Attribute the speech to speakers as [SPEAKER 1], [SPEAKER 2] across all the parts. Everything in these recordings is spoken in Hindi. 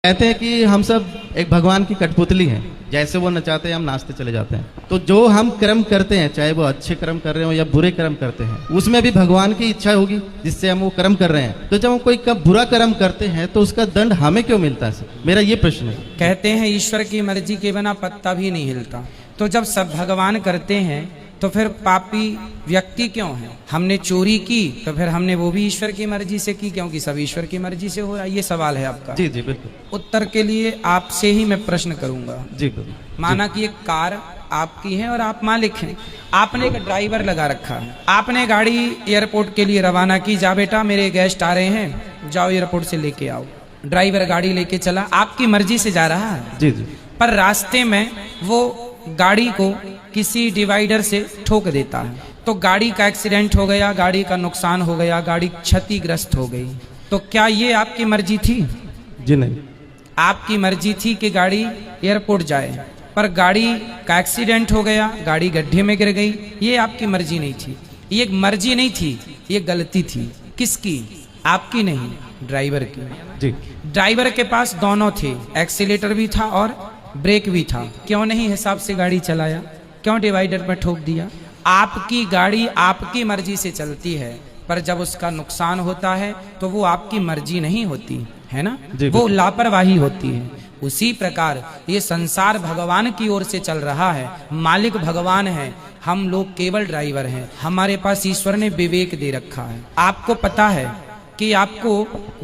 [SPEAKER 1] कहते हैं कि हम सब एक भगवान की कठपुतली हैं, जैसे वो नचाते हैं हम नाचते चले जाते हैं। तो जो हम कर्म करते हैं, चाहे वो अच्छे कर्म कर रहे हो या बुरे कर्म करते हैं, उसमें भी भगवान की इच्छा होगी जिससे हम वो कर्म कर रहे हैं। तो जब हम कोई बुरा कर्म करते हैं तो उसका दंड हमें क्यों मिलता है? मेरा ये प्रश्न है।
[SPEAKER 2] कहते हैं ईश्वर की मर्जी के बिना पत्ता भी नहीं हिलता। तो जब सब भगवान करते हैं तो फिर पापी व्यक्ति क्यों है? हमने चोरी की तो फिर हमने वो भी ईश्वर की मर्जी से की, क्योंकि सब ईश्वर की मर्जी से हो रहा है। ये सवाल है आपका।
[SPEAKER 1] जी जी बिल्कुल।
[SPEAKER 2] उत्तर के लिए आपसे ही मैं प्रश्न करूंगा।
[SPEAKER 1] जी
[SPEAKER 2] माना कि एक कार आपकी है और आप मालिक हैं। आपने एक ड्राइवर लगा रखा है। आपने गाड़ी एयरपोर्ट के लिए रवाना की, जा बेटा मेरे गेस्ट आ रहे हैं, जाओ एयरपोर्ट से लेके आओ। ड्राइवर गाड़ी लेके चला, आपकी मर्जी से जा रहा है।
[SPEAKER 1] जी जी।
[SPEAKER 2] पर रास्ते में वो गाड़ी को किसी डिवाइडर से ठोक देता है, तो गाड़ी का एक्सीडेंट हो गया, गाड़ी का नुकसान हो गया, गाड़ी क्षतिग्रस्त हो गई। तो क्या ये आपकी मर्जी थी? जी नहीं। आपकी मर्जी थी कि गाड़ी एयरपोर्ट जाए, पर गाड़ी का एक्सीडेंट हो गया, गाड़ी गड्ढे में गिर गई। ये आपकी मर्जी नहीं थी। ये मर्जी नहीं थी, ये गलती थी। किसकी? आपकी नहीं, ड्राइवर की। जी। ड्राइवर के पास दोनों थे, एक्सीलेटर भी था और ब्रेक भी था। क्यों नहीं हिसाब से गाड़ी चलाया? क्यों डिवाइडर पर ठोक दिया? आपकी गाड़ी आपकी मर्जी से चलती है, पर जब उसका नुकसान होता है तो वो आपकी मर्जी नहीं होती है ना, वो लापरवाही होती है। उसी प्रकार ये संसार भगवान की ओर से चल रहा है, मालिक भगवान है, हम लोग केवल ड्राइवर हैं। हमारे पास ईश्वर ने विवेक दे रखा है। आपको पता है कि आपको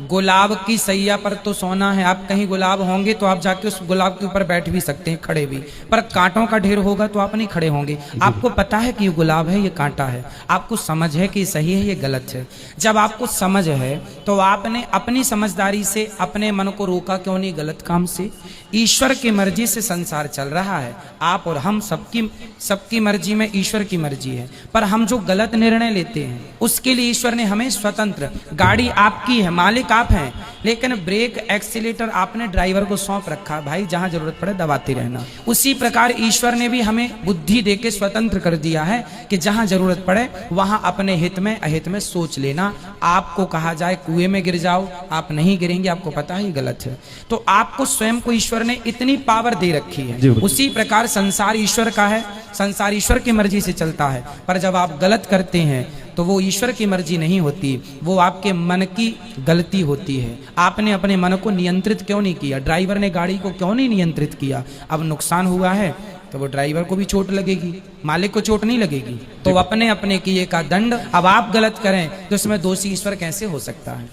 [SPEAKER 2] गुलाब की सैया पर तो सोना है। आप कहीं गुलाब होंगे तो आप जाके उस गुलाब के ऊपर बैठ भी सकते हैं, खड़े भी, पर कांटों का ढेर होगा तो आप नहीं खड़े होंगे। आपको पता है कि ये गुलाब है, ये कांटा है। आपको समझ है कि सही है, ये गलत है। जब आपको समझ है तो आपने अपनी समझदारी से अपने मन को रोका क्यों नहीं गलत काम से? ईश्वर की मर्जी से संसार चल रहा है। आप और हम सबकी मर्जी में ईश्वर की मर्जी है, पर हम जो गलत निर्णय लेते हैं उसके लिए ईश्वर ने हमें स्वतंत्र, गाड़ी आपकी है, मालिक आप हैं, लेकिन ब्रेक एक्सीलेटर आपने ड्राइवर को सौंप रखा, भाई जहां जरूरत पड़े दबाते रहना। उसी प्रकार ईश्वर ने भी हमें बुद्धि देके स्वतंत्र कर दिया है कि जहां जरूरत पड़े वहां अपने हित में अहित में सोच लेना। आपको कहा जाए कुएं में गिर जाओ, आप नहीं गिरेंगे, आपको पता है ये गलत है। तो आपको स्वयं को ईश्वर ने इतनी पावर दे रखी है। उसी प्रकार संसार ईश्वर का है, संसार ईश्वर की मर्जी से चलता है, पर जब आप गलत करते हैं तो वो ईश्वर की मर्जी नहीं होती, वो आपके मन की गलती होती है। आपने अपने मन को नियंत्रित क्यों नहीं किया? ड्राइवर ने गाड़ी को क्यों नहीं नियंत्रित किया? अब नुकसान हुआ है तो वो ड्राइवर को भी चोट लगेगी, मालिक को चोट नहीं लगेगी। तो अपने अपने किए का दंड। अब आप गलत करें तो इसमें दोषी ईश्वर कैसे हो सकता है?